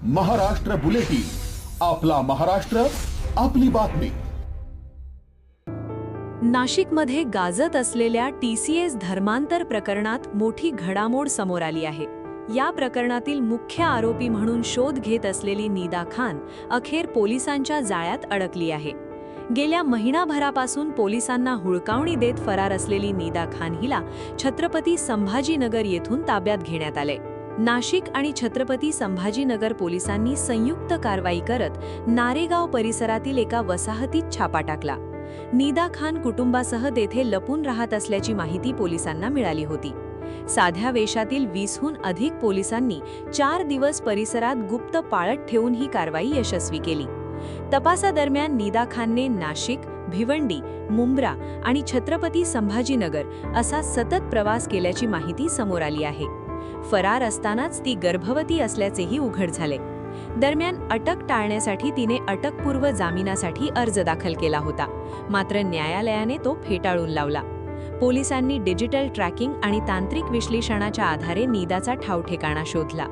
Maharashtra bulletin, आपला महाराष्ट्र, आपली बातमी. नाशिकमध्ये गाजत असलेल्या TCS धर्मांतर प्रकरणात मोठी घडामोड समोर आली आहे. या प्रकरणातील मुख्य आरोपी म्हणून शोध घेत असलेली निदा खान अखेर पोलिसांच्या जाळ्यात अडकली आहे. गेल्या महिनाभरापासून पोलिसांना हुलकावणी देत फरार असलेली निदा खान हिला छत्रपती संभाजीनगर येथून ताब्यात घेण्यात आले. नाशिक आणि छत्रपती संभाजीनगर पोलिसांनी संयुक्त कारवाई करत नारेगाव परिसरातील एका वसाहतीत छापा टाकला. निदा खान कुटुंबासह तेथे लपून राहत असल्याची माहिती पोलिसांना मिळाली होती. साध्या वेशातील 20हून अधिक पोलिसांनी 4 दिवस परिसरात गुप्त पाळत ठेवून ही कारवाई यशस्वी केली. तपासादरम्यान निदा खानने नाशिक, भिवंडी, मुंब्रा आणि छत्रपती संभाजीनगर असा सतत प्रवास केल्याची माहिती समोर आली आहे. फरार असतानाच ती गर्भवती असल्याचेही उघड झाले. दरम्यान अटक टाळण्यासाठी तिने अटकपूर्व जामिनासाठी अर्ज दाखल केला होता, मात्र न्यायालयाने तो फेटाळून लावला. पोलिसांनी डिजिटल ट्रॅकिंग आणि तांत्रिक विश्लेषणाच्या आधारे निदाचा ठावठिकाणा शोधला.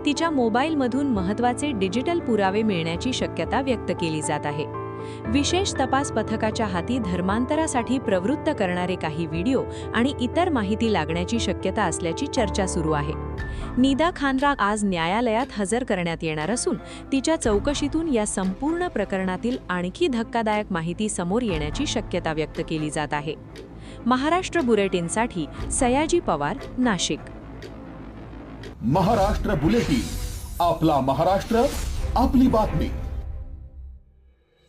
तिच्या मोबाईलमधून महत्त्वाचे डिजिटल पुरावे मिळण्याची शक्यता व्यक्त केली जात आहे. विशेष तपास पथकाच्या हाती धर्मांतरासाठी प्रवृत्त करणारे काही व्हिडिओ आणि इतर माहिती लागण्याची शक्यता असल्याची चर्चा सुरू आहे. निदा खानला आज न्यायालयात हजर करण्यात येणार असून तिच्या चौकशीतून या संपूर्ण प्रकरणातील आणखी धक्कादायक माहिती समोर येण्याची शक्यता व्यक्त केली जात आहे. महाराष्ट्र बुलेटिनसाठी सयाजी पवार, नाशिक. महाराष्ट्र बुलेटिन, आपला महाराष्ट्र, आपली बातमी.